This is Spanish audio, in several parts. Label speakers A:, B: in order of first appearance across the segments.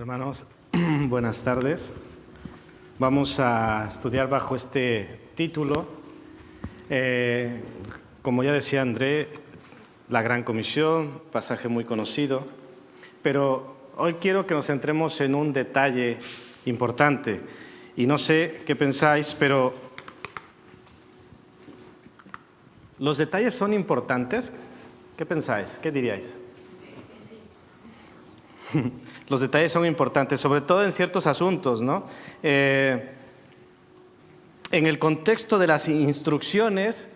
A: Hermanos, buenas tardes. Vamos a estudiar bajo este título. Como ya decía André, la Gran Comisión, pasaje muy conocido, pero hoy quiero que nos centremos en un detalle importante. Y no sé qué pensáis, pero ¿los detalles son importantes? ¿Qué pensáis? ¿Qué diríais? Los detalles son importantes, sobre todo en ciertos asuntos, ¿no? En el contexto de las instrucciones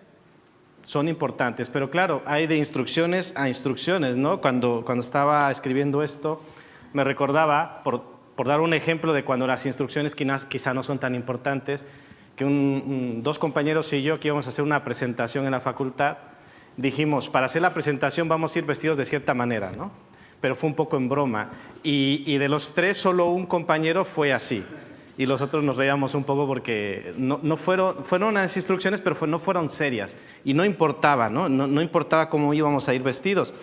A: son importantes, pero claro, hay de instrucciones a instrucciones, ¿no? Cuando estaba escribiendo esto, me recordaba, por dar un ejemplo de cuando las instrucciones quizá no son tan importantes, que dos compañeros y yo que íbamos a hacer una presentación en la facultad, dijimos, para hacer la presentación vamos a ir vestidos de cierta manera, ¿no? Pero fue un poco en broma. Y de los tres, solo un compañero fue así. Y los otros nos reíamos un poco porque no fueron unas instrucciones, pero no fueron serias. Y no importaba, ¿no? No importaba cómo íbamos a ir vestidos.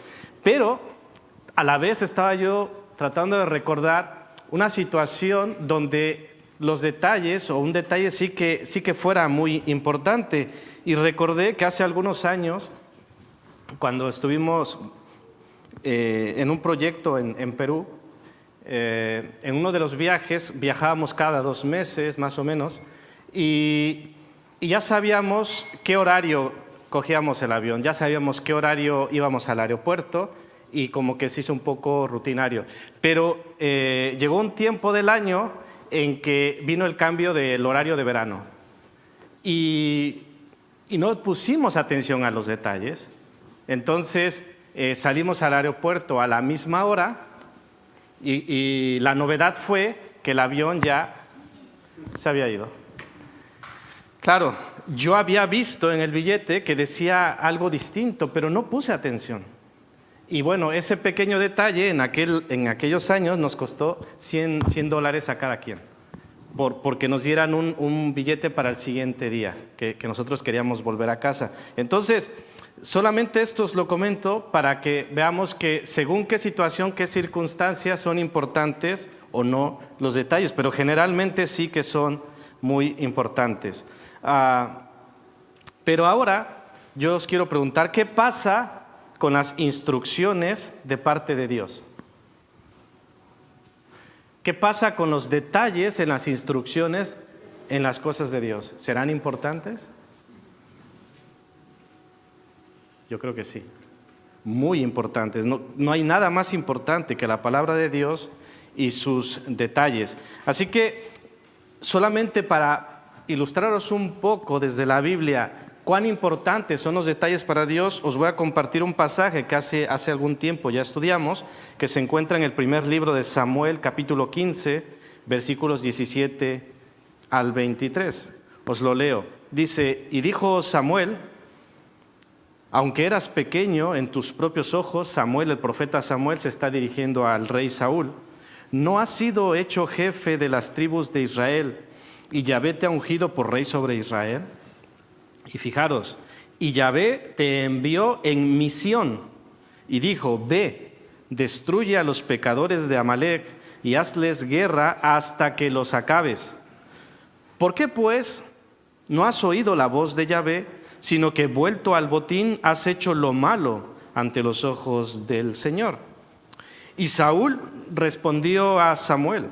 A: Pero a la vez estaba yo tratando de recordar una situación donde los detalles, o un detalle sí que fuera muy importante. Y recordé que hace algunos años, cuando estuvimos en un proyecto en Perú, en uno de los viajes, viajábamos cada 2 meses más o menos, y ya sabíamos qué horario cogíamos el avión, ya sabíamos qué horario íbamos al aeropuerto, y como que se hizo un poco rutinario. Pero llegó un tiempo del año en que vino el cambio del horario de verano, y no pusimos atención a los detalles. Entonces salimos al aeropuerto a la misma hora y la novedad fue que el avión ya se había ido. Claro, yo había visto en el billete que decía algo distinto, pero no puse atención. Y bueno, ese pequeño detalle en aquellos años nos costó $100 a cada quien, porque nos dieran un billete para el siguiente día, que nosotros queríamos volver a casa. Entonces, solamente esto os lo comento para que veamos que según qué situación, qué circunstancias son importantes o no los detalles, pero generalmente sí que son muy importantes. Pero ahora yo os quiero preguntar, ¿qué pasa con las instrucciones de parte de Dios? ¿Qué pasa con los detalles en las instrucciones en las cosas de Dios? ¿Serán importantes? Yo creo que sí, muy importantes. No hay nada más importante que la palabra de Dios y sus detalles. Así que, solamente para ilustraros un poco desde la Biblia cuán importantes son los detalles para Dios, os voy a compartir un pasaje que hace algún tiempo ya estudiamos, que se encuentra en el primer libro de Samuel, capítulo 15, versículos 17 al 23. Os lo leo. Dice, y dijo Samuel: aunque eras pequeño en tus propios ojos, Samuel, el profeta Samuel, se está dirigiendo al rey Saúl, no has sido hecho jefe de las tribus de Israel, y Yahvé te ha ungido por rey sobre Israel. Y fijaros, y Yahvé te envió en misión, y dijo, ve, destruye a los pecadores de Amalec, y hazles guerra hasta que los acabes. ¿Por qué, pues, no has oído la voz de Yahvé, sino que vuelto al botín has hecho lo malo ante los ojos del Señor? Y Saúl respondió a Samuel: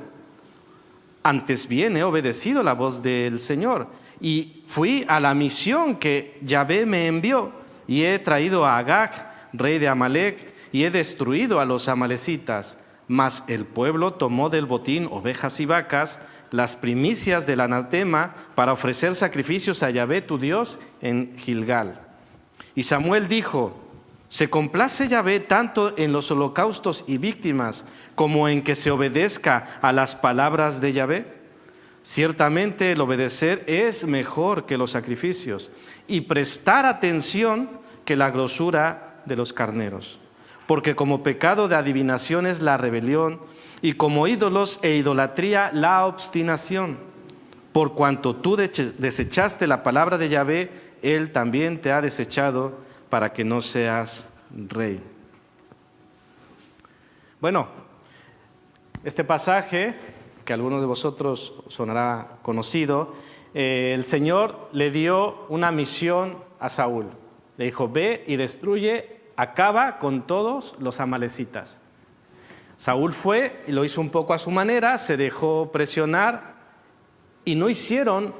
A: antes bien he obedecido la voz del Señor, y fui a la misión que Yahvé me envió, y he traído a Agag, rey de Amalec, y he destruido a los amalecitas. Mas el pueblo tomó del botín ovejas y vacas, las primicias del anatema, para ofrecer sacrificios a Yahvé tu Dios en Gilgal. Y Samuel dijo: ¿se complace Yahvé tanto en los holocaustos y víctimas como en que se obedezca a las palabras de Yahvé? Ciertamente el obedecer es mejor que los sacrificios, y prestar atención que la grosura de los carneros. Porque como pecado de adivinación es la rebelión, y como ídolos e idolatría la obstinación. Por cuanto tú desechaste la palabra de Yahvé, Él también te ha desechado para que no seas rey. Bueno, Este pasaje, que a algunos de vosotros sonará conocido, el Señor le dio una misión a Saúl. Le dijo, ve y destruye, acaba con todos los amalecitas. Saúl fue y lo hizo un poco a su manera, se dejó presionar y no hicieron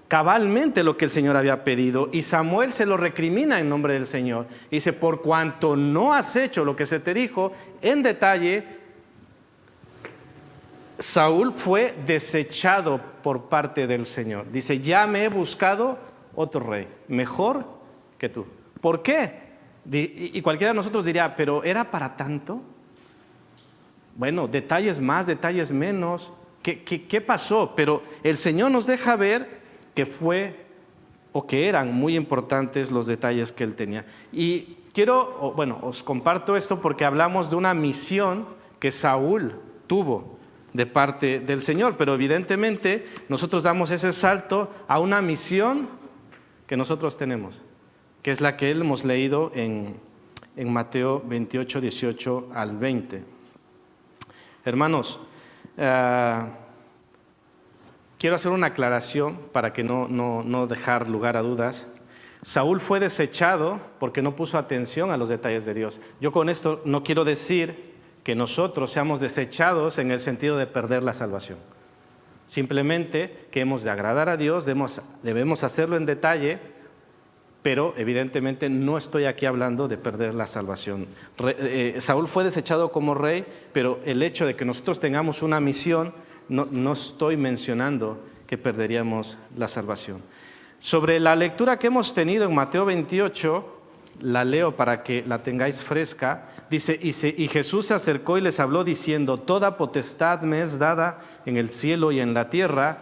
A: cabalmente lo que el Señor había pedido. Y Samuel se lo recrimina en nombre del Señor. Dice, por cuanto no has hecho lo que se te dijo en detalle, Saúl fue desechado por parte del Señor. Dice, ya me he buscado otro rey, mejor que tú. ¿Por qué? Y cualquiera de nosotros diría, ¿pero era para tanto? Bueno, detalles más, detalles menos. ¿Qué pasó? Pero el Señor nos deja ver que fue o que eran muy importantes los detalles que Él tenía. Y os comparto esto porque hablamos de una misión que Saúl tuvo de parte del Señor, pero evidentemente nosotros damos ese salto a una misión que nosotros tenemos, que es la que hemos leído en Mateo 28, 18 al 20. Hermanos, quiero hacer una aclaración para que no dejar lugar a dudas. Saúl fue desechado porque no puso atención a los detalles de Dios. Yo con esto no quiero decir que nosotros seamos desechados en el sentido de perder la salvación. Simplemente que hemos de agradar a Dios, debemos hacerlo en detalle, pero evidentemente no estoy aquí hablando de perder la salvación. Saúl fue desechado como rey, pero el hecho de que nosotros tengamos una misión, no estoy mencionando que perderíamos la salvación. Sobre la lectura que hemos tenido en Mateo 28, la leo para que la tengáis fresca. Dice, y Jesús se acercó y les habló diciendo, toda potestad me es dada en el cielo y en la tierra,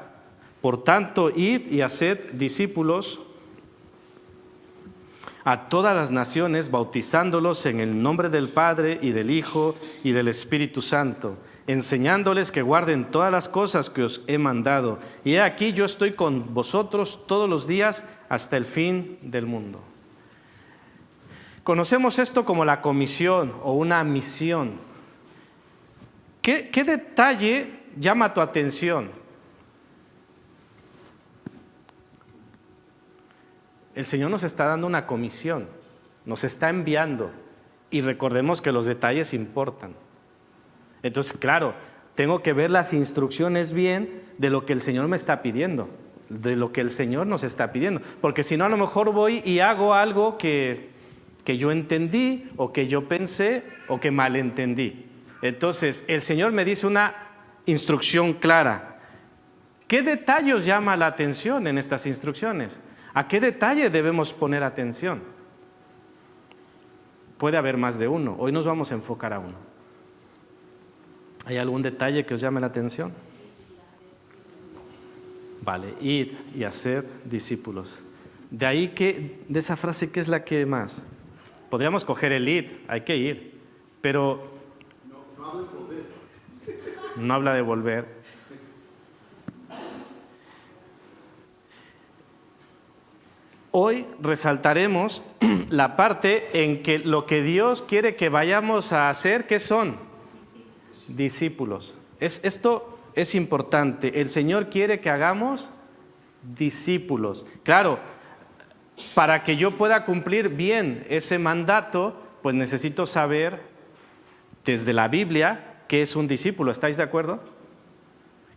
A: por tanto, id y haced discípulos a todas las naciones, bautizándolos en el nombre del Padre y del Hijo y del Espíritu Santo, enseñándoles que guarden todas las cosas que os he mandado. Y he aquí yo estoy con vosotros todos los días hasta el fin del mundo. Conocemos esto como la comisión o una misión. ¿Qué detalle llama tu atención? El Señor nos está dando una comisión, nos está enviando y recordemos que los detalles importan. Entonces, claro, tengo que ver las instrucciones bien de lo que el Señor me está pidiendo, de lo que el Señor nos está pidiendo, porque si no a lo mejor voy y hago algo que yo entendí o que yo pensé o que malentendí. Entonces, el Señor me dice una instrucción clara. ¿Qué detalles llama la atención en estas instrucciones? ¿A qué detalle debemos poner atención? Puede haber más de uno. Hoy nos vamos a enfocar a uno. ¿Hay algún detalle que os llame la atención? Vale, id y haced discípulos. De ahí de esa frase, ¿qué es la que más? Podríamos coger el id, hay que ir, pero no habla de volver. Hoy resaltaremos la parte en que lo que Dios quiere que vayamos a hacer, ¿qué son? Discípulos. Esto es importante. El Señor quiere que hagamos discípulos. Claro, para que yo pueda cumplir bien ese mandato, pues necesito saber desde la Biblia qué es un discípulo. ¿Estáis de acuerdo?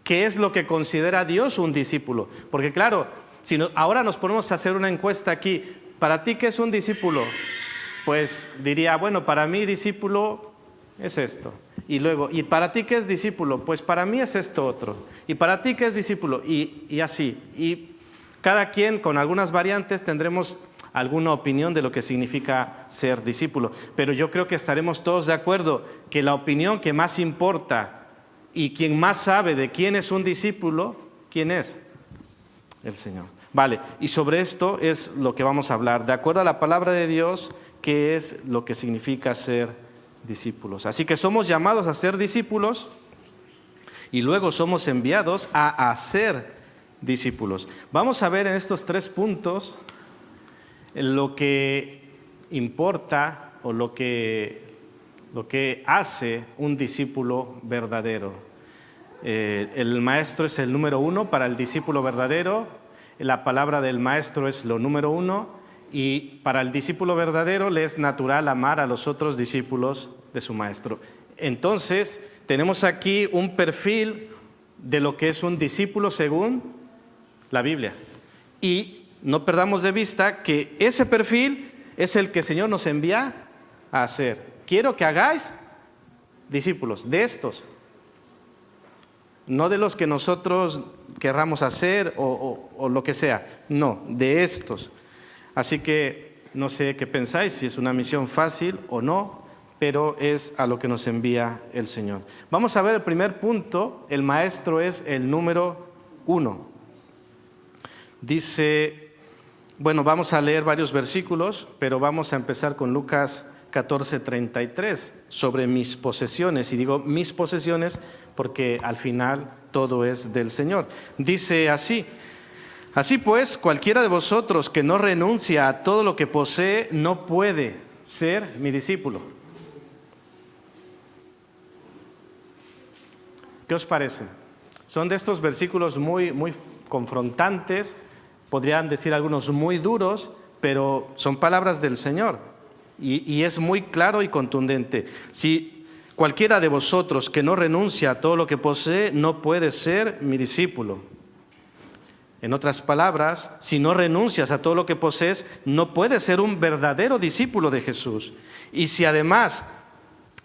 A: ¿Qué es lo que considera Dios un discípulo? Porque claro, ahora nos ponemos a hacer una encuesta aquí. ¿Para ti qué es un discípulo? Pues diría, bueno, para mí discípulo es esto. Y luego, ¿y para ti qué es discípulo? Pues para mí es esto otro. ¿Y para ti qué es discípulo? Y así. Y cada quien con algunas variantes tendremos alguna opinión de lo que significa ser discípulo. Pero yo creo que estaremos todos de acuerdo que la opinión que más importa y quien más sabe de quién es un discípulo, ¿quién es? El Señor. Vale, y sobre esto es lo que vamos a hablar. De acuerdo a la palabra de Dios, ¿qué es lo que significa ser discípulos? Así que somos llamados a ser discípulos y luego somos enviados a hacer discípulos. Vamos a ver en estos 3 puntos lo que importa o lo que hace un discípulo verdadero. El maestro es el número uno para el discípulo verdadero, la palabra del maestro es lo número uno, y para el discípulo verdadero le es natural amar a los otros discípulos de su maestro. Entonces, tenemos aquí un perfil de lo que es un discípulo según la Biblia. Y no perdamos de vista que ese perfil es el que el Señor nos envía a hacer. Quiero que hagáis discípulos de estos, no de los que nosotros querramos hacer o lo que sea, no, de estos. Así que no sé qué pensáis, si es una misión fácil o no, pero es a lo que nos envía el Señor. Vamos a ver el primer punto, el maestro es el número uno. Dice, bueno, vamos a leer varios versículos, pero vamos a empezar con Lucas 14:33, sobre mis posesiones. Y digo mis posesiones porque al final todo es del Señor. Dice así: así pues, cualquiera de vosotros que no renuncia a todo lo que posee no puede ser mi discípulo. ¿Qué os parece? Son de estos versículos muy confrontantes, podrían decir algunos muy duros, pero son palabras del Señor y es muy claro y contundente. Si cualquiera de vosotros que no renuncia a todo lo que posee no puede ser mi discípulo. En otras palabras, si no renuncias a todo lo que posees, no puedes ser un verdadero discípulo de Jesús. Y si además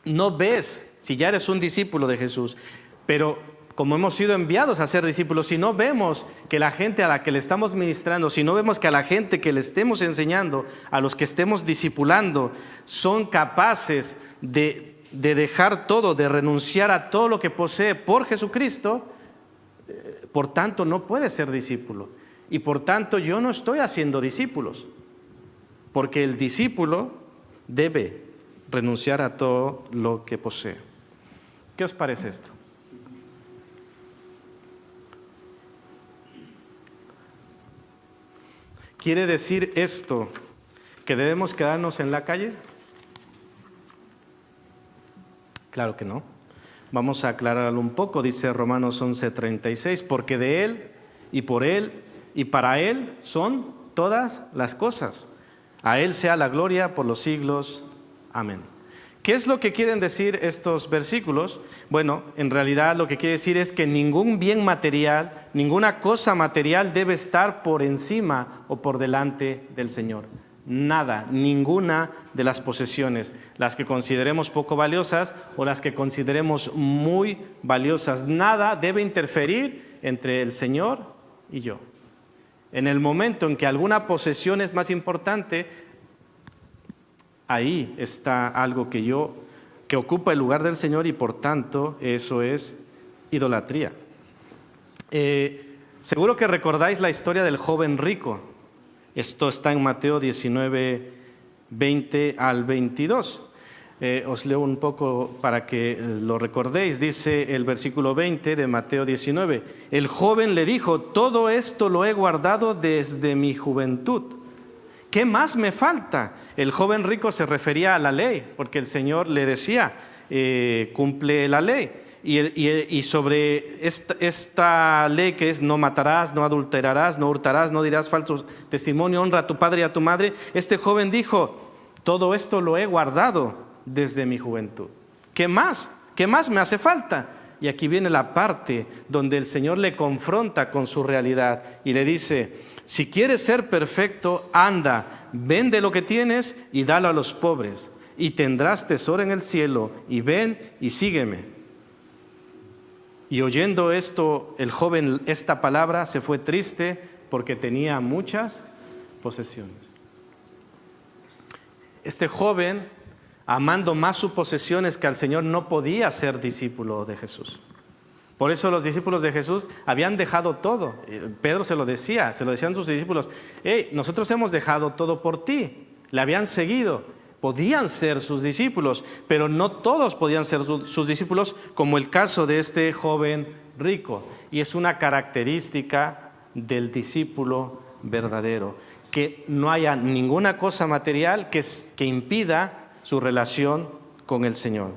A: no ves, si ya eres un discípulo de Jesús, pero como hemos sido enviados a ser discípulos, si no vemos que la gente a la que le estamos ministrando, si no vemos que a la gente que le estemos enseñando, a los que estemos discipulando, son capaces de dejar todo, de renunciar a todo lo que posee por Jesucristo, por tanto no puede ser discípulo. Y por tanto yo no estoy haciendo discípulos, porque el discípulo debe renunciar a todo lo que posee. ¿Qué os parece esto? ¿Quiere decir esto que debemos quedarnos en la calle? Claro que no. Vamos a aclararlo un poco, dice Romanos 11:36, porque de Él y por Él y para Él son todas las cosas. A Él sea la gloria por los siglos. Amén. ¿Qué es lo que quieren decir estos versículos? Bueno, en realidad lo que quiere decir es que ningún bien material, ninguna cosa material debe estar por encima o por delante del Señor. Nada, ninguna de las posesiones, las que consideremos poco valiosas o las que consideremos muy valiosas, nada debe interferir entre el Señor y yo. En el momento en que alguna posesión es más importante, ahí está algo que ocupa el lugar del Señor y por tanto eso es idolatría. Seguro que recordáis la historia del joven rico. Esto está en Mateo 19:20 al 22. Os leo un poco para que lo recordéis. Dice el versículo 20 de Mateo 19. El joven le dijo: todo esto lo he guardado desde mi juventud. ¿Qué más me falta? El joven rico se refería a la ley, porque el Señor le decía, cumple la ley. Y sobre esta ley que es no matarás, no adulterarás, no hurtarás, no dirás falso testimonio, honra a tu padre y a tu madre, este joven dijo, todo esto lo he guardado desde mi juventud. ¿Qué más? ¿Qué más me hace falta? Y aquí viene la parte donde el Señor le confronta con su realidad y le dice, si quieres ser perfecto, anda, vende lo que tienes y dalo a los pobres, y tendrás tesoro en el cielo, y ven y sígueme. Y oyendo esto, el joven, esta palabra, se fue triste porque tenía muchas posesiones. Este joven, amando más sus posesiones que al Señor, no podía ser discípulo de Jesús. Por eso los discípulos de Jesús habían dejado todo. Pedro se lo decían sus discípulos, hey, nosotros hemos dejado todo por ti. Le habían seguido. Podían ser sus discípulos, pero no todos podían ser sus discípulos, como el caso de este joven rico. Y es una característica del discípulo verdadero, que no haya ninguna cosa material que impida su relación con el Señor.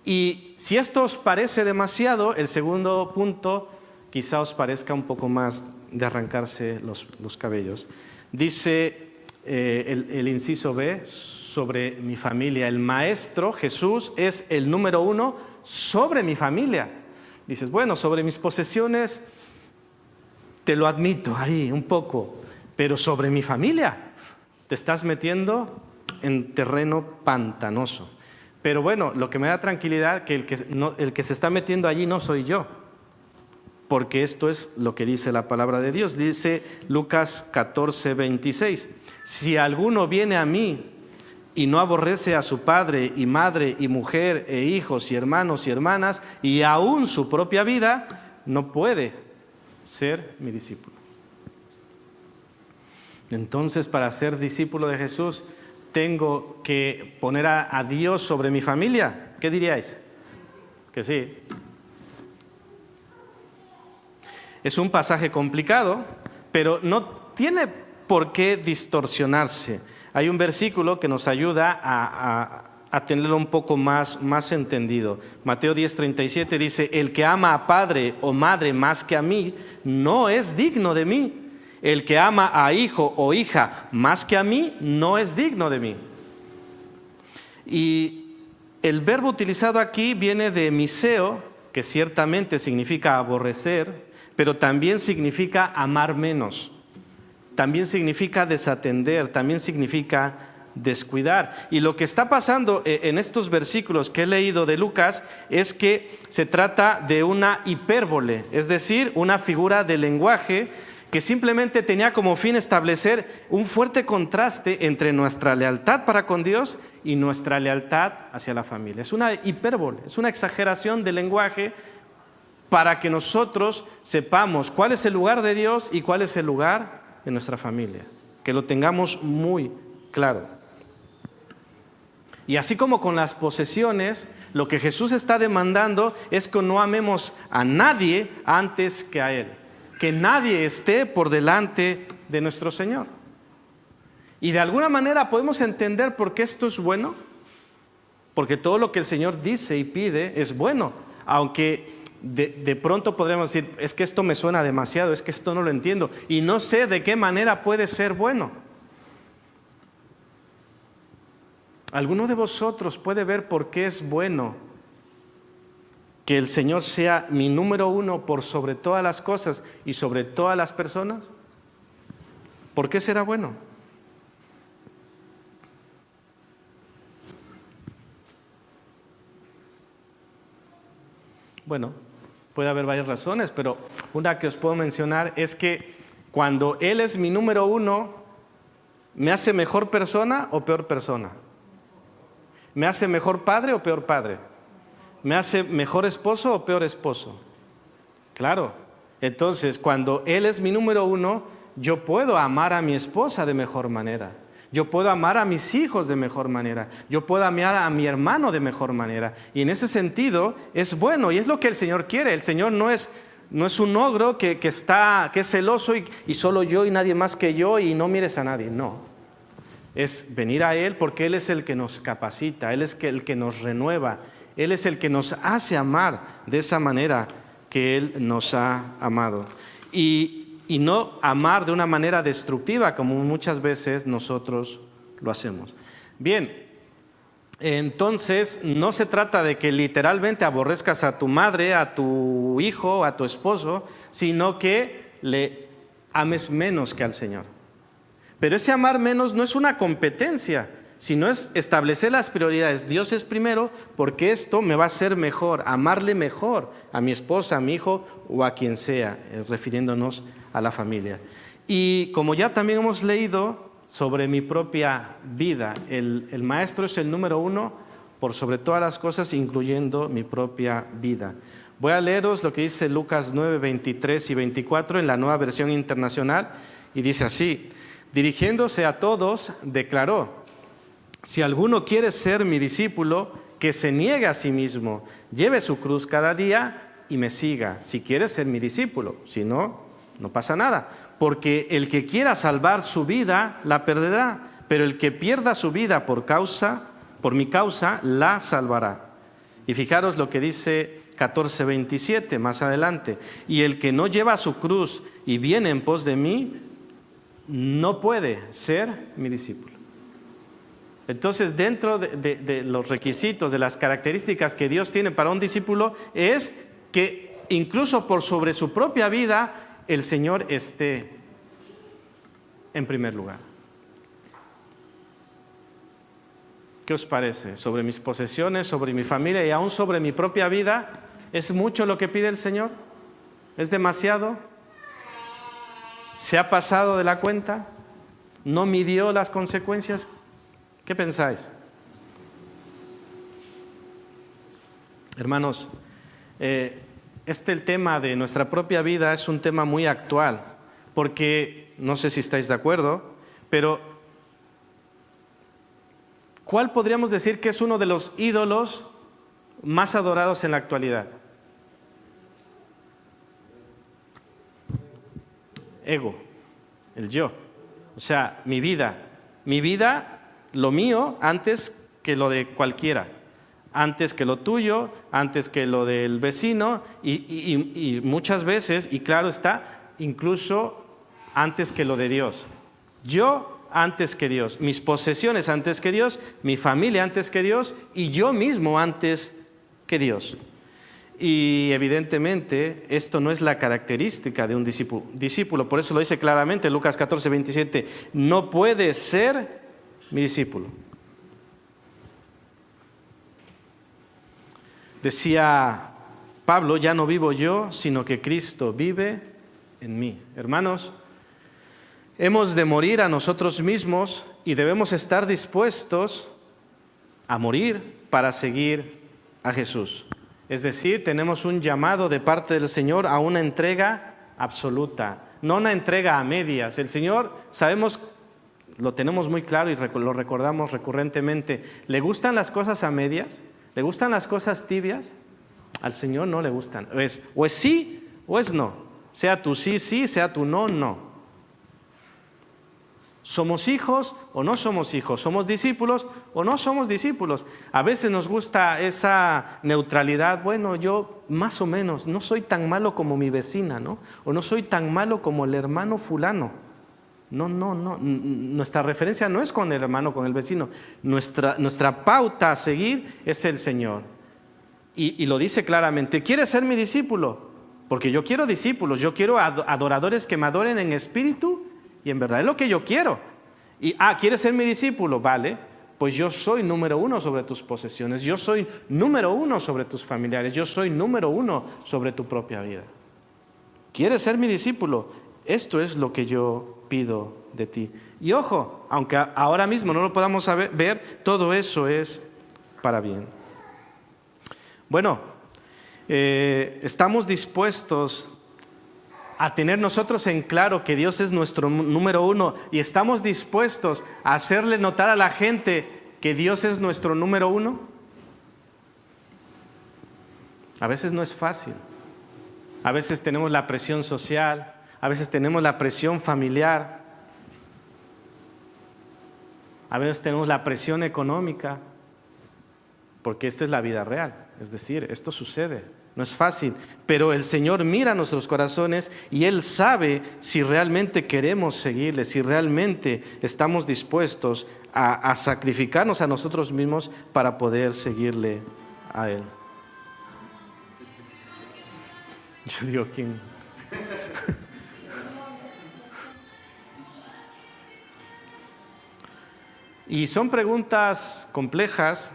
A: Y si esto os parece demasiado, el segundo punto quizá os parezca un poco más de arrancarse los cabellos. Dice el inciso B sobre mi familia. El Maestro, Jesús, es el número uno sobre mi familia. Dices, bueno, sobre mis posesiones te lo admito ahí un poco, pero sobre mi familia te estás metiendo en terreno pantanoso. Pero bueno, lo que me da tranquilidad que el que se está metiendo allí no soy yo, porque esto es lo que dice la palabra de Dios. Dice Lucas 14, 26. Si alguno viene a mí y no aborrece a su padre y madre y mujer e hijos y hermanos y hermanas y aún su propia vida, no puede ser mi discípulo. Entonces, para ser discípulo de Jesús, ¿tengo que poner a Dios sobre mi familia? ¿Qué diríais? Que sí. Es un pasaje complicado, pero no tiene por qué distorsionarse. Hay un versículo que nos ayuda a tenerlo un poco más entendido. Mateo 10:37 dice, el que ama a padre o madre más que a mí, no es digno de mí. El que ama a hijo o hija más que a mí, no es digno de mí. Y el verbo utilizado aquí viene de miseo, que ciertamente significa aborrecer, pero también significa amar menos. También significa desatender, también significa descuidar. Y lo que está pasando en estos versículos que he leído de Lucas es que se trata de una hipérbole, es decir, una figura de lenguaje que simplemente tenía como fin establecer un fuerte contraste entre nuestra lealtad para con Dios y nuestra lealtad hacia la familia. Es una hipérbole, es una exageración del lenguaje para que nosotros sepamos cuál es el lugar de Dios y cuál es el lugar de nuestra familia, que lo tengamos muy claro. Y así como con las posesiones, lo que Jesús está demandando es que no amemos a nadie antes que a Él, que nadie esté por delante de nuestro Señor. Y de alguna manera podemos entender por qué esto es bueno, porque todo lo que el Señor dice y pide es bueno, aunque de pronto podremos decir, es que esto me suena demasiado, es que esto no lo entiendo y no sé de qué manera puede ser bueno. ¿Alguno de vosotros puede ver por qué es bueno que el Señor sea mi número uno por sobre todas las cosas y sobre todas las personas? ¿Por qué será bueno? Bueno, puede haber varias razones, pero una que os puedo mencionar es que cuando Él es mi número uno, ¿me hace mejor persona o peor persona? ¿Me hace mejor padre o peor padre? ¿Me hace mejor esposo o peor esposo? Claro. Entonces, cuando Él es mi número uno, yo puedo amar a mi esposa de mejor manera. Yo puedo amar a mis hijos de mejor manera. Yo puedo amar a mi hermano de mejor manera. Y en ese sentido es bueno y es lo que el Señor quiere. El Señor no es un ogro que es celoso y solo yo y nadie más que yo y no mires a nadie. No. Es venir a Él porque Él es el que nos capacita, Él es el que nos renueva, Él es el que nos hace amar de esa manera que Él nos ha amado. Y no amar de una manera destructiva como muchas veces nosotros lo hacemos. Bien, entonces no se trata de que literalmente aborrezcas a tu madre, a tu hijo, a tu esposo, sino que le ames menos que al Señor. Pero ese amar menos no es una competencia, sino es establecer las prioridades. Dios es primero porque esto me va a hacer mejor, amarle mejor a mi esposa, a mi hijo o a quien sea, refiriéndonos a la familia. Y como ya también hemos leído sobre mi propia vida, el Maestro es el número uno por sobre todas las cosas, incluyendo mi propia vida. Voy a leeros lo que dice Lucas 9, 23 y 24 en la Nueva Versión Internacional y dice así: dirigiéndose a todos, declaró: si alguno quiere ser mi discípulo, que se niegue a sí mismo, lleve su cruz cada día y me siga. Si quiere ser mi discípulo, si no, no pasa nada. Porque el que quiera salvar su vida, la perderá. Pero el que pierda su vida por mi causa, la salvará. Y fijaros lo que dice 14:27 más adelante. Y el que no lleva su cruz y viene en pos de mí, no puede ser mi discípulo. Entonces, dentro de los requisitos, de las características que Dios tiene para un discípulo, es que incluso por sobre su propia vida, el Señor esté en primer lugar. ¿Qué os parece? Sobre mis posesiones, sobre mi familia y aún sobre mi propia vida, ¿es mucho lo que pide el Señor? ¿Es demasiado? ¿Se ha pasado de la cuenta? ¿No midió las consecuencias? ¿Qué pensáis? Hermanos, el tema de nuestra propia vida es un tema muy actual, porque no sé si estáis de acuerdo, pero ¿cuál podríamos decir que es uno de los ídolos más adorados en la actualidad? Ego, el yo. O sea, mi vida, lo mío antes que lo de cualquiera, antes que lo tuyo, antes que lo del vecino y muchas veces, y claro está, incluso antes que lo de Dios. Yo antes que Dios, mis posesiones antes que Dios, mi familia antes que Dios y yo mismo antes que Dios. Y evidentemente esto no es la característica de un discípulo. Por eso lo dice claramente Lucas 14:27, no puede ser mi discípulo. Decía Pablo, ya no vivo yo, sino que Cristo vive en mí. Hermanos, hemos de morir a nosotros mismos y debemos estar dispuestos a morir para seguir a Jesús. Es decir, tenemos un llamado de parte del Señor a una entrega absoluta, no una entrega a medias. El Señor, sabemos, lo tenemos muy claro y lo recordamos recurrentemente. ¿Le gustan las cosas a medias? ¿Le gustan las cosas tibias? Al Señor no le gustan. O es sí o es no. Sea tu sí, sí, sea tu no, no. ¿Somos hijos o no somos hijos? ¿Somos discípulos o no somos discípulos? A veces nos gusta esa neutralidad. Bueno, yo más o menos no soy tan malo como mi vecina, ¿no? O no soy tan malo como el hermano fulano. No. Nuestra referencia no es con el hermano, con el vecino. Nuestra pauta a seguir es el Señor. Y lo dice claramente. ¿Quieres ser mi discípulo? Porque yo quiero discípulos. Yo quiero adoradores que me adoren en espíritu y en verdad es lo que yo quiero. Y, ¿quieres ser mi discípulo? Vale, pues yo soy número 1 sobre tus posesiones, yo soy número 1 sobre tus familiares, yo soy número 1 sobre tu propia vida. ¿Quieres ser mi discípulo? Esto es lo que yo pido de ti. Y ojo, aunque ahora mismo no lo podamos ver, todo eso es para bien. Bueno, estamos dispuestos a tener nosotros en claro que Dios es nuestro número 1 y estamos dispuestos a hacerle notar a la gente que Dios es nuestro número 1. A veces no es fácil. A veces tenemos la presión social, a veces tenemos la presión familiar, a veces tenemos la presión económica, porque esta es la vida real. Es decir, esto sucede. No es fácil, pero el Señor mira nuestros corazones y Él sabe si realmente queremos seguirle, si realmente estamos dispuestos a sacrificarnos a nosotros mismos para poder seguirle a Él. Yo digo, ¿quién? Y son preguntas complejas,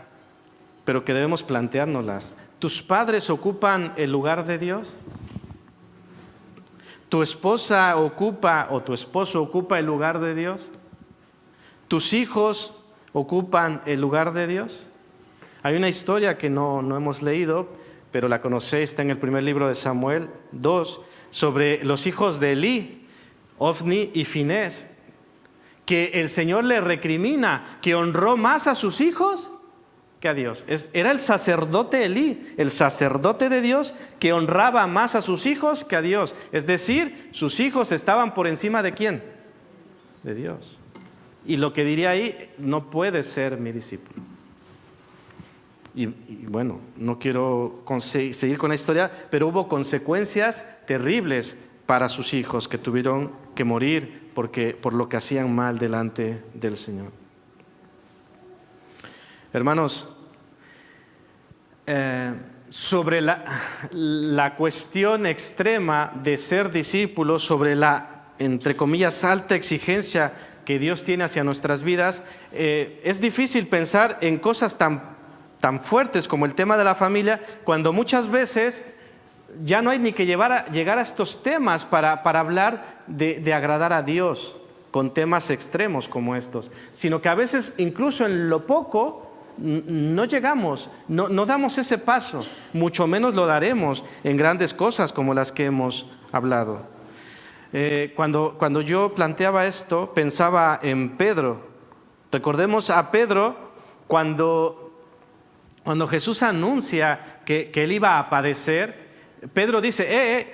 A: pero que debemos planteárnoslas. ¿Tus padres ocupan el lugar de Dios? ¿Tu esposa ocupa o tu esposo ocupa el lugar de Dios? ¿Tus hijos ocupan el lugar de Dios? Hay una historia que no hemos leído, pero la conocéis, está en el primer libro de Samuel 2, sobre los hijos de Elí, Ofni y Finés, que el Señor le recrimina que honró más a sus hijos que a Dios. Era el sacerdote Elí, el sacerdote de Dios, que honraba más a sus hijos que a Dios. Es decir, sus hijos estaban por encima ¿de quién? De Dios. Y lo que diría ahí, no puede ser mi discípulo. y bueno, no quiero seguir con la historia, pero hubo consecuencias terribles para sus hijos que tuvieron que morir por lo que hacían mal delante del Señor. Hermanos, sobre la cuestión extrema de ser discípulos, sobre la, entre comillas, alta exigencia que Dios tiene hacia nuestras vidas, es difícil pensar en cosas tan fuertes como el tema de la familia, cuando muchas veces ya no hay ni que llegar a estos temas para hablar de agradar a Dios con temas extremos como estos, sino que a veces incluso en lo poco no llegamos, no damos ese paso, mucho menos lo daremos en grandes cosas como las que hemos hablado. Cuando yo planteaba esto, pensaba en Pedro. Recordemos a Pedro cuando Jesús anuncia que él iba a padecer. Pedro dice,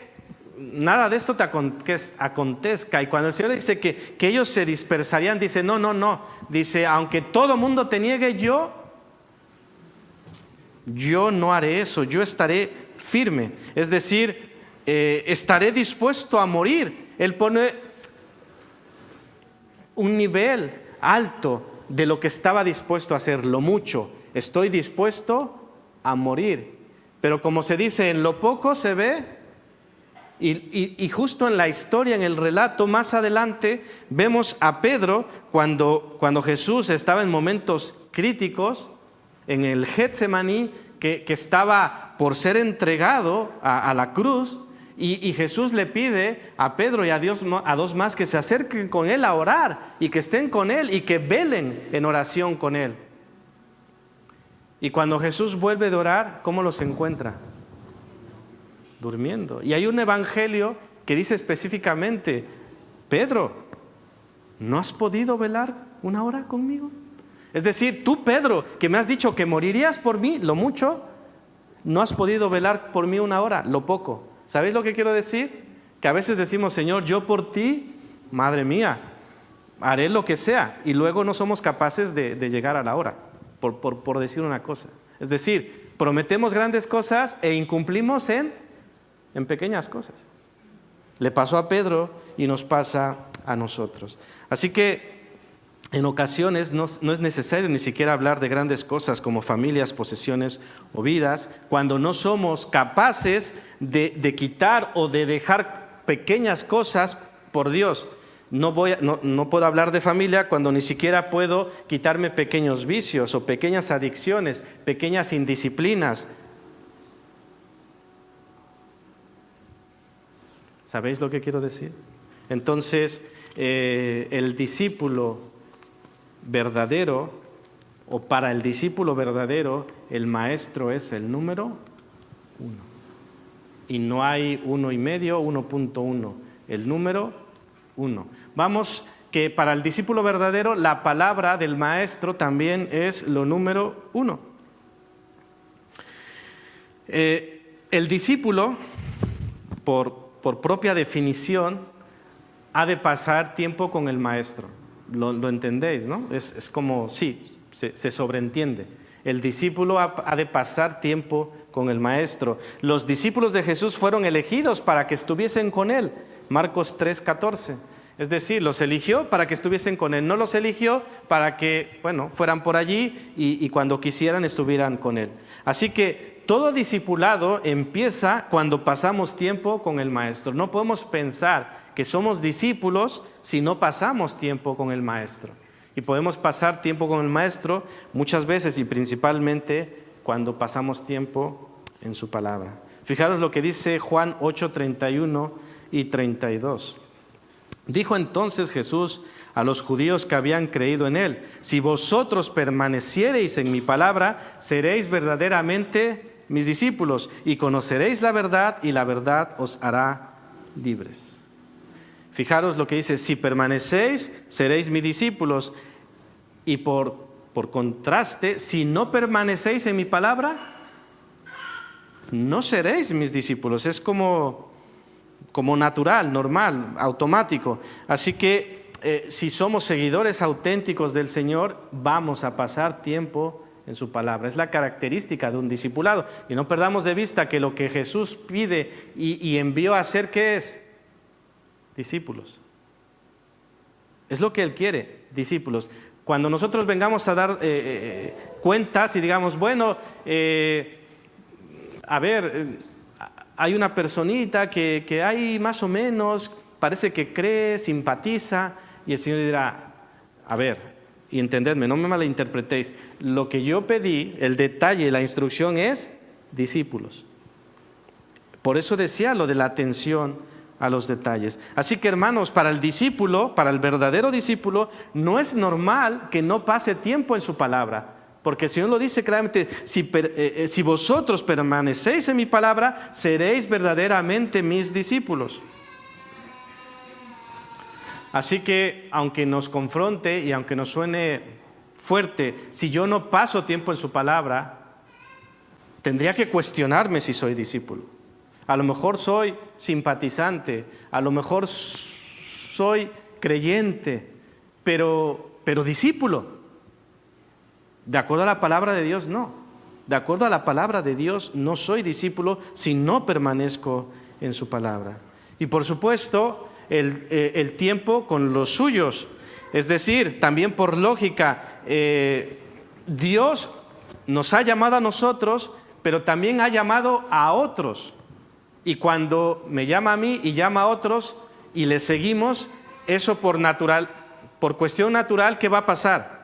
A: nada de esto te acontezca. Y cuando el Señor dice que ellos se dispersarían, dice, no. Dice, aunque todo mundo te niegue, yo no haré eso, yo estaré firme. Es decir, estaré dispuesto a morir. Él pone un nivel alto de lo que estaba dispuesto a hacer, lo mucho. Estoy dispuesto a morir. Pero como se dice, en lo poco se ve, y justo en la historia, en el relato más adelante, vemos a Pedro cuando Jesús estaba en momentos críticos, en el Getsemaní, que estaba por ser entregado a la cruz, y Jesús le pide a Pedro y a dos más que se acerquen con él a orar, y que estén con él y que velen en oración con él. Y cuando Jesús vuelve de orar, ¿cómo los encuentra? Durmiendo. Y hay un evangelio que dice específicamente, Pedro, ¿no has podido velar una hora conmigo? Es decir, tú, Pedro, que me has dicho que morirías por mí, lo mucho, no has podido velar por mí una hora, lo poco. ¿Sabéis lo que quiero decir? Que a veces decimos, Señor, yo por ti, madre mía, haré lo que sea, y luego no somos capaces de llegar a la hora, por decir una cosa. Es decir, prometemos grandes cosas e incumplimos en pequeñas cosas. Le pasó a Pedro y nos pasa a nosotros. Así que en ocasiones no es necesario ni siquiera hablar de grandes cosas como familias, posesiones o vidas, cuando no somos capaces de quitar o de dejar pequeñas cosas por Dios. No puedo hablar de familia cuando ni siquiera puedo quitarme pequeños vicios o pequeñas adicciones, pequeñas indisciplinas. ¿Sabéis lo que quiero decir? Entonces, el discípulo verdadero, o para el discípulo verdadero, el maestro es el número 1. Y no hay 1,5, 1.1, el número 1. Vamos, que para el discípulo verdadero la palabra del maestro también es lo número 1. El discípulo, por propia definición, ha de pasar tiempo con el maestro. Lo entendéis, ¿no? Es como, sí, se sobreentiende. El discípulo ha de pasar tiempo con el maestro. Los discípulos de Jesús fueron elegidos para que estuviesen con él. Marcos 3:14. Es decir, los eligió para que estuviesen con él. No los eligió para que, fueran por allí y cuando quisieran estuvieran con él. Así que todo discipulado empieza cuando pasamos tiempo con el maestro. No podemos pensar que somos discípulos si no pasamos tiempo con el maestro. Y podemos pasar tiempo con el maestro muchas veces y principalmente cuando pasamos tiempo en su palabra. Fijaros lo que dice Juan 8:31 y 32. Dijo entonces Jesús a los judíos que habían creído en él: si vosotros permaneciereis en mi palabra, seréis verdaderamente mis discípulos y conoceréis la verdad y la verdad os hará libres. Fijaros lo que dice: si permanecéis, seréis mis discípulos. Y por contraste, si no permanecéis en mi palabra, no seréis mis discípulos. Es como natural, normal, automático. Así que si somos seguidores auténticos del Señor, vamos a pasar tiempo en su palabra. Es la característica de un discipulado. Y no perdamos de vista que lo que Jesús pide y envió a hacer, ¿qué es? Discípulos. Es lo que Él quiere, discípulos. Cuando nosotros vengamos a dar cuentas y digamos, bueno, hay una personita que hay más o menos, parece que cree, simpatiza, y el Señor dirá, a ver, y entendedme, no me malinterpretéis, lo que yo pedí, el detalle, la instrucción es discípulos. Por eso decía lo de la atención a los detalles. Así que, hermanos, para el discípulo, para el verdadero discípulo, no es normal que no pase tiempo en su palabra, porque el Señor lo dice claramente, si vosotros permanecéis en mi palabra, seréis verdaderamente mis discípulos. Así que, aunque nos confronte y aunque nos suene fuerte, si yo no paso tiempo en su palabra, tendría que cuestionarme si soy discípulo. A lo mejor soy simpatizante, a lo mejor soy creyente, pero discípulo. De acuerdo a la palabra de Dios, no. De acuerdo a la palabra de Dios, no soy discípulo si no permanezco en su palabra. Y por supuesto, el tiempo con los suyos. Es decir, también por lógica, Dios nos ha llamado a nosotros, pero también ha llamado a otros. Y cuando me llama a mí y llama a otros y le seguimos, eso por cuestión natural, ¿qué va a pasar?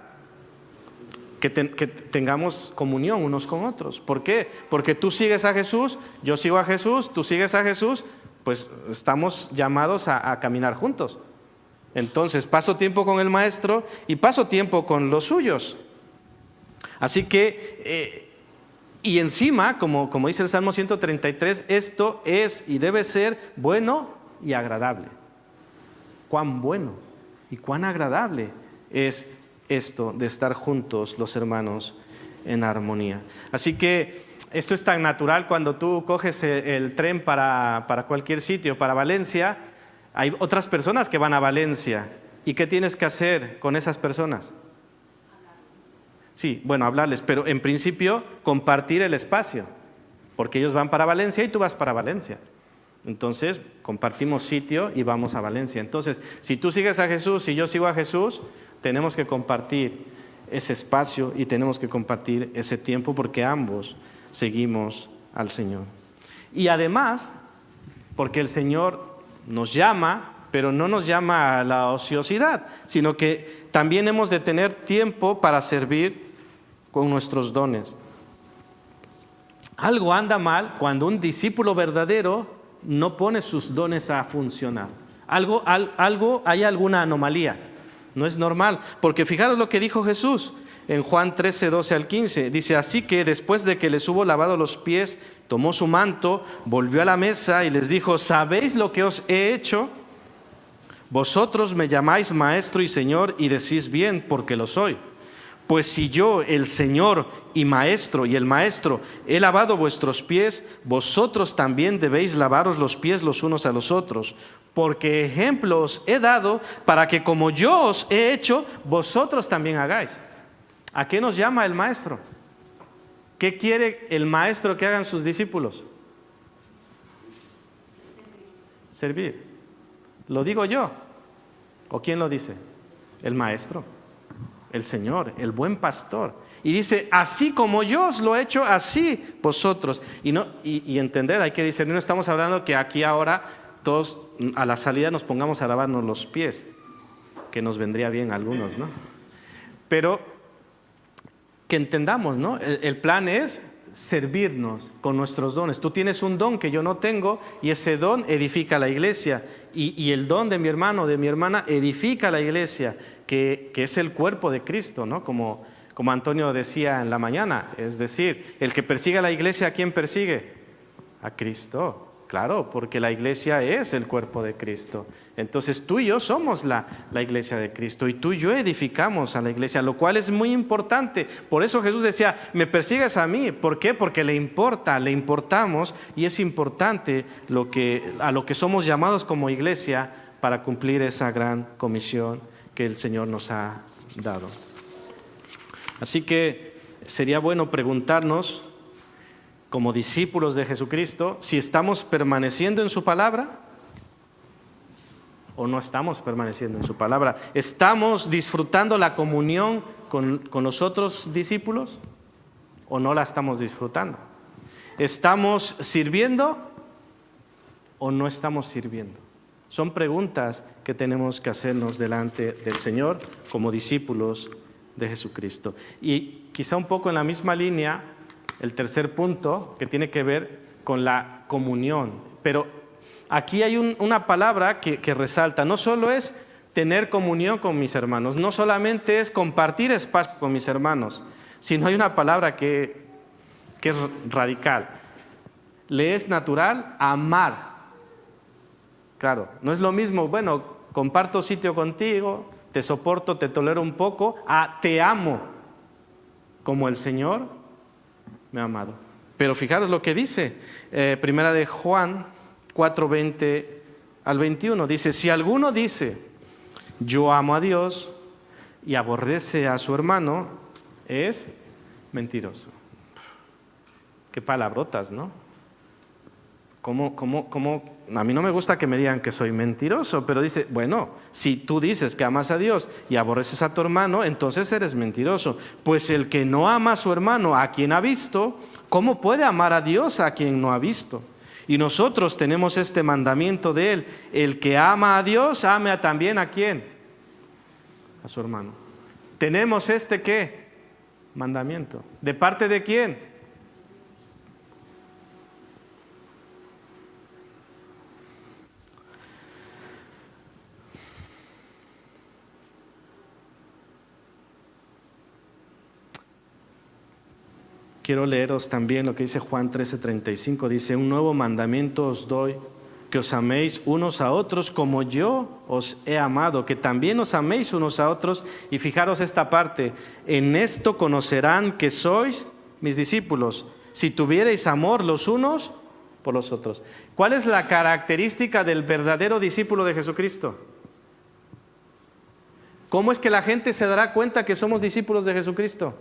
A: Que tengamos comunión unos con otros. ¿Por qué? Porque tú sigues a Jesús, yo sigo a Jesús, tú sigues a Jesús, pues estamos llamados a caminar juntos. Entonces paso tiempo con el Maestro y paso tiempo con los suyos. Así que, y encima, como dice el Salmo 133, esto es y debe ser bueno y agradable. Cuán bueno y cuán agradable es esto de estar juntos los hermanos en armonía. Así que esto es tan natural cuando tú coges el tren para cualquier sitio, para Valencia. Hay otras personas que van a Valencia. ¿Y qué tienes que hacer con esas personas? Sí, bueno, hablarles, pero en principio compartir el espacio, porque ellos van para Valencia y tú vas para Valencia. Entonces, compartimos sitio y vamos a Valencia. Entonces, si tú sigues a Jesús y yo sigo a Jesús, tenemos que compartir ese espacio y tenemos que compartir ese tiempo porque ambos seguimos al Señor. Y además, porque el Señor nos llama, pero no nos llama a la ociosidad, sino que también hemos de tener tiempo para servir con nuestros dones. Algo anda mal cuando un discípulo verdadero no pone sus dones a funcionar. Hay alguna anomalía. No es normal, porque fijaros lo que dijo Jesús en Juan 13, 12 al 15. Dice, así que después de que les hubo lavado los pies, tomó su manto, volvió a la mesa y les dijo, ¿sabéis lo que os he hecho? Vosotros me llamáis maestro y señor y decís bien, porque lo soy. Pues si yo, el Señor y Maestro, y el Maestro, he lavado vuestros pies, vosotros también debéis lavaros los pies los unos a los otros. Porque ejemplo os he dado para que como yo os he hecho, vosotros también hagáis. ¿A qué nos llama el Maestro? ¿Qué quiere el Maestro que hagan sus discípulos? Servir. ¿Lo digo yo? ¿O quién lo dice? El Maestro, el Señor, el buen pastor. Y dice, así como yo os lo he hecho, así vosotros. Y entended, hay que discernir, no estamos hablando que aquí ahora todos a la salida nos pongamos a lavarnos los pies, que nos vendría bien a algunos, ¿no? Pero que entendamos, ¿no? El plan es servirnos con nuestros dones. Tú tienes un don que yo no tengo y ese don edifica la iglesia. Y el don de mi hermano, de mi hermana, edifica la iglesia, que es el cuerpo de Cristo, ¿no? Como Antonio decía en la mañana. Es decir, el que persigue a la iglesia, ¿a quién persigue? A Cristo. Claro, porque la iglesia es el cuerpo de Cristo. Entonces tú y yo somos la iglesia de Cristo y tú y yo edificamos a la iglesia, lo cual es muy importante. Por eso Jesús decía, me persigues a mí. ¿Por qué? Porque le importamos y es importante a lo que somos llamados como iglesia para cumplir esa gran comisión que el Señor nos ha dado. Así que sería bueno preguntarnos, como discípulos de Jesucristo, si estamos permaneciendo en su palabra o no estamos permaneciendo en su palabra. ¿Estamos disfrutando la comunión con los otros discípulos o no la estamos disfrutando? ¿Estamos sirviendo o no estamos sirviendo? Son preguntas que tenemos que hacernos delante del Señor como discípulos de Jesucristo. Y quizá un poco en la misma línea, el tercer punto que tiene que ver con la comunión. Pero aquí hay una palabra que resalta. No solo es tener comunión con mis hermanos, no solamente es compartir espacio con mis hermanos, sino hay una palabra que es radical. Le es natural amar. Claro, no es lo mismo, bueno, comparto sitio contigo, te soporto, te tolero un poco, te amo como el Señor me ha amado. Pero fijaros lo que dice, primera de Juan 4:20 al 21, dice, si alguno dice, yo amo a Dios y aborrece a su hermano, es mentiroso. Qué palabrotas, ¿no? ¿Cómo? A mí no me gusta que me digan que soy mentiroso, pero dice, bueno, si tú dices que amas a Dios y aborreces a tu hermano, entonces eres mentiroso. Pues el que no ama a su hermano, a quien ha visto, ¿cómo puede amar a Dios a quien no ha visto? Y nosotros tenemos este mandamiento de Él, el que ama a Dios, ame también a ¿quién? A su hermano. Tenemos ¿qué? Mandamiento. ¿De parte de quién? Quiero leeros también lo que dice Juan 13:35. Dice, un nuevo mandamiento os doy, que os améis unos a otros como yo os he amado, que también os améis unos a otros. Y fijaros esta parte, en esto conocerán que sois mis discípulos, si tuvierais amor los unos por los otros. ¿Cuál es la característica del verdadero discípulo de Jesucristo? ¿Cómo es que la gente se dará cuenta que somos discípulos de Jesucristo?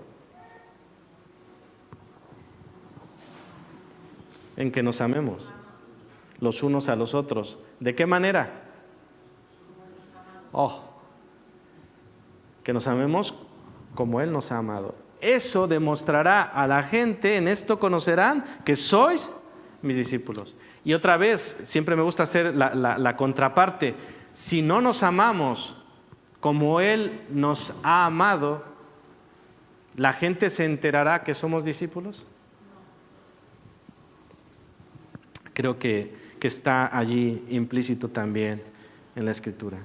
A: En que nos amemos los unos a los otros. ¿De qué manera? Que nos amemos como Él nos ha amado. Eso demostrará a la gente, en esto conocerán que sois mis discípulos. Y otra vez, siempre me gusta hacer la contraparte. Si no nos amamos como Él nos ha amado, ¿la gente se enterará que somos discípulos? Creo que está allí implícito también en la Escritura.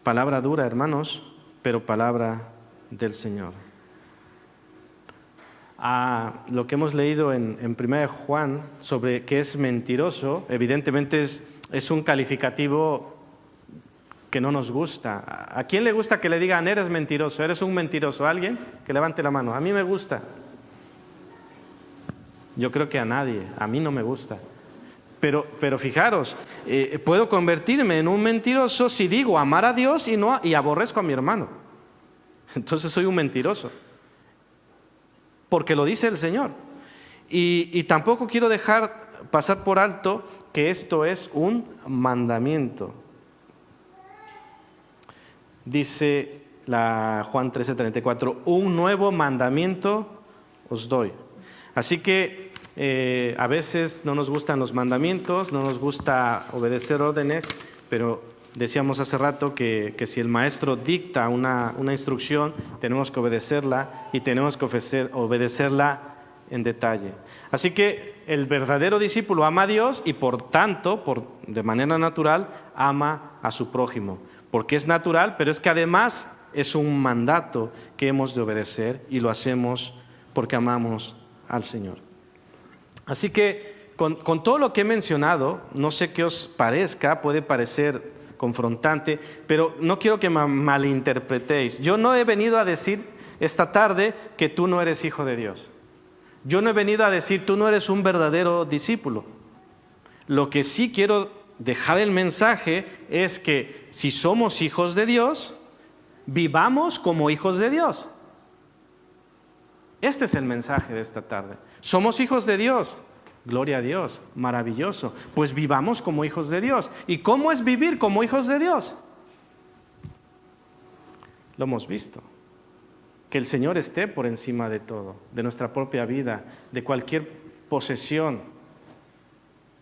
A: Palabra dura, hermanos, pero palabra del Señor. Lo que hemos leído en 1 Juan sobre que es mentiroso, evidentemente es un calificativo que no nos gusta. ¿A quién le gusta que le digan eres mentiroso, eres un mentiroso? ¿Alguien? Que levante la mano. A mí me gusta. Yo creo que a nadie, a mí no me gusta. Pero fijaros, puedo convertirme en un mentiroso si digo amar a Dios y aborrezco a mi hermano. Entonces soy un mentiroso. Porque lo dice el Señor. Y tampoco quiero dejar pasar por alto que esto es un mandamiento. Dice Juan 13:34, un nuevo mandamiento os doy. Así que a veces no nos gustan los mandamientos, no nos gusta obedecer órdenes, pero decíamos hace rato que si el maestro dicta una instrucción, tenemos que obedecerla y tenemos que obedecerla en detalle. Así que el verdadero discípulo ama a Dios y por tanto, de manera natural, ama a su prójimo. Porque es natural, pero es que además es un mandato que hemos de obedecer y lo hacemos porque amamos al Señor. Así que con todo lo que he mencionado, no sé qué os parezca, puede parecer confrontante, pero no quiero que me malinterpretéis. Yo no he venido a decir esta tarde que tú no eres hijo de Dios. Yo no he venido a decir tú no eres un verdadero discípulo. Lo que sí quiero dejar el mensaje es que si somos hijos de Dios, Vivamos como hijos de Dios. Este es el mensaje de esta tarde. Somos hijos de Dios. Gloria a Dios, maravilloso. Pues vivamos como hijos de Dios. ¿Y cómo es vivir como hijos de Dios? Lo hemos visto. Que el Señor esté por encima de todo, de nuestra propia vida, de cualquier posesión,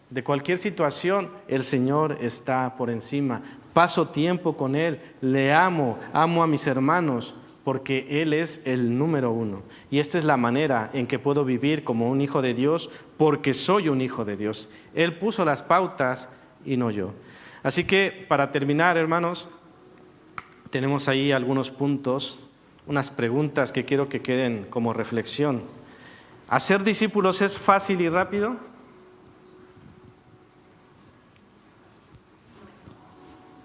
A: de cualquier situación, el Señor está por encima. Paso tiempo con Él, le amo a mis hermanos, porque Él es el número uno. Y esta es la manera en que puedo vivir como un hijo de Dios, porque soy un hijo de Dios. Él puso las pautas y no yo. Así que, para terminar, hermanos, tenemos ahí algunos puntos, unas preguntas que quiero que queden como reflexión. ¿Hacer discípulos es fácil y rápido?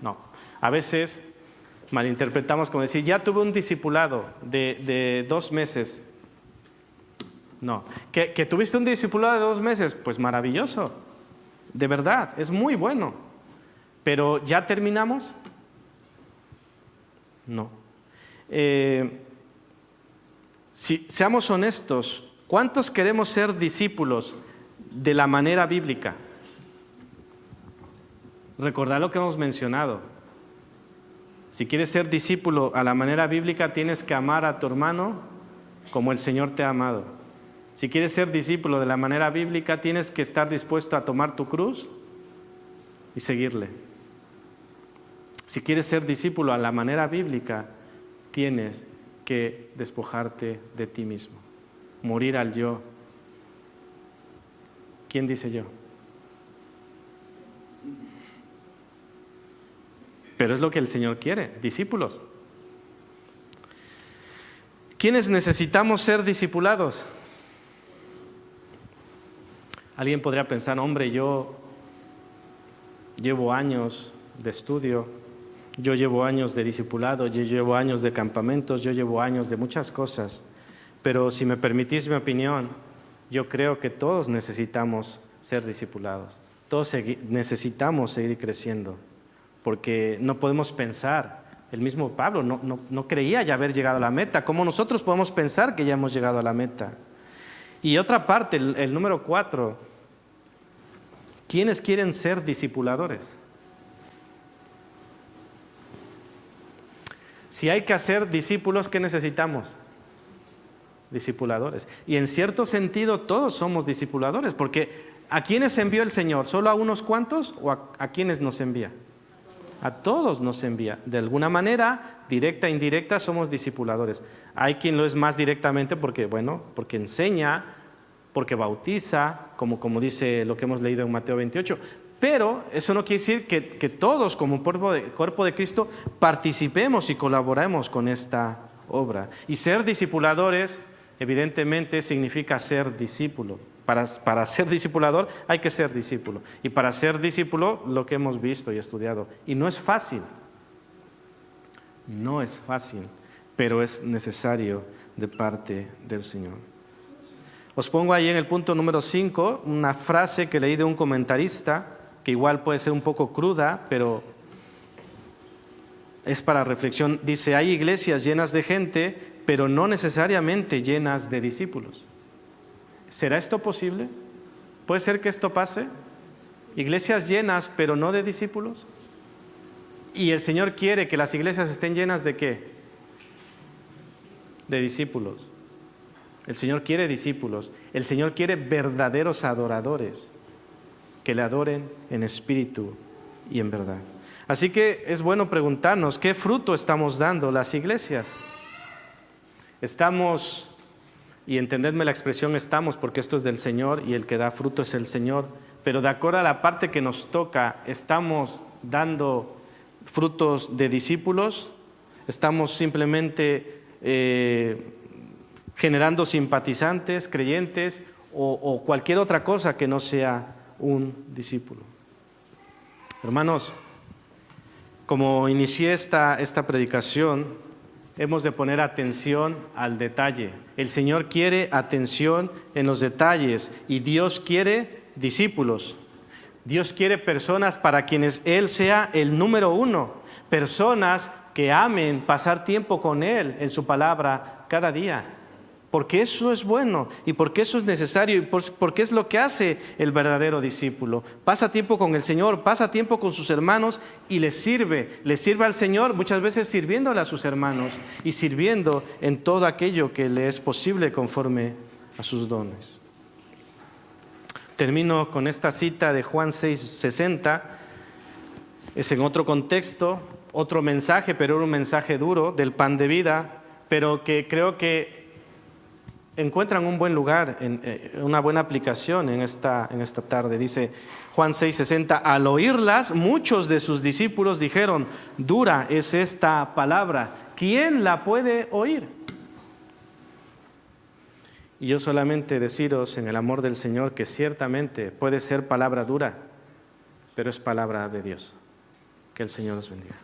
A: No. A veces malinterpretamos como decir, ya tuve un discipulado de 2 meses. No. ¿Que tuviste un discipulado de 2 meses? Pues maravilloso. De verdad, es muy bueno. Pero ¿ya terminamos? No. Si seamos honestos, ¿cuántos queremos ser discípulos de la manera bíblica? Recordad lo que hemos mencionado. Si quieres ser discípulo a la manera bíblica, tienes que amar a tu hermano como el Señor te ha amado. Si quieres ser discípulo de la manera bíblica, tienes que estar dispuesto a tomar tu cruz y seguirle. Si quieres ser discípulo a la manera bíblica, tienes que despojarte de ti mismo, morir al yo. ¿Quién dice yo? Pero es lo que el Señor quiere, discípulos. ¿Quiénes necesitamos ser discipulados? Alguien podría pensar, hombre, yo llevo años de estudio, yo llevo años de discipulado, yo llevo años de campamentos, yo llevo años de muchas cosas. Pero si me permitís mi opinión, yo creo que todos necesitamos ser discipulados. Todos necesitamos seguir creciendo. Porque no podemos pensar, el mismo Pablo no creía ya haber llegado a la meta. ¿Cómo nosotros podemos pensar que ya hemos llegado a la meta? Y otra parte, el número 4, ¿quiénes quieren ser discipuladores? Si hay que hacer discípulos, ¿qué necesitamos? Discipuladores. Y en cierto sentido todos somos discipuladores, porque ¿a quiénes envió el Señor? ¿Solo a unos cuantos o a quiénes nos envía? A todos nos envía. De alguna manera, directa e indirecta, somos discipuladores. Hay quien lo es más directamente porque enseña, porque bautiza, como dice lo que hemos leído en Mateo 28. Pero eso no quiere decir que todos, como cuerpo de Cristo, participemos y colaboremos con esta obra. Y ser discipuladores, evidentemente, significa ser discípulo. Para ser discipulador hay que ser discípulo. Y para ser discípulo, lo que hemos visto y estudiado. Y no es fácil. No es fácil, pero es necesario de parte del Señor. Os pongo ahí en el punto número 5 una frase que leí de un comentarista, que igual puede ser un poco cruda, pero es para reflexión. Dice, hay iglesias llenas de gente, pero no necesariamente llenas de discípulos. ¿Será esto posible? ¿Puede ser que esto pase? Iglesias llenas, pero no de discípulos. Y el Señor quiere que las iglesias estén llenas ¿de qué? De discípulos. El Señor quiere discípulos. El Señor quiere verdaderos adoradores que le adoren en espíritu y en verdad. Así que es bueno preguntarnos, ¿qué fruto estamos dando las iglesias? Estamos... Y entendedme la expresión estamos, porque esto es del Señor y el que da fruto es el Señor. Pero de acuerdo a la parte que nos toca, ¿estamos dando frutos de discípulos? ¿Estamos simplemente generando simpatizantes, creyentes o cualquier otra cosa que no sea un discípulo? Hermanos, como inicié esta predicación, hemos de poner atención al detalle. El Señor quiere atención en los detalles y Dios quiere discípulos. Dios quiere personas para quienes Él sea el número uno. Personas que amen pasar tiempo con Él en su palabra cada día. Porque eso es bueno y porque eso es necesario y porque es lo que hace el verdadero discípulo. Pasa tiempo con el Señor, pasa tiempo con sus hermanos y les sirve al Señor, muchas veces sirviéndole a sus hermanos y sirviendo en todo aquello que le es posible conforme a sus dones. Termino con esta cita de Juan 6:60. Es en otro contexto, otro mensaje, pero era un mensaje duro del pan de vida, pero que creo que encuentran un buen lugar, una buena aplicación en esta tarde. Dice Juan 6:60, al oírlas, muchos de sus discípulos dijeron, dura es esta palabra, ¿quién la puede oír? Y yo solamente deciros en el amor del Señor que ciertamente puede ser palabra dura, pero es palabra de Dios. Que el Señor los bendiga.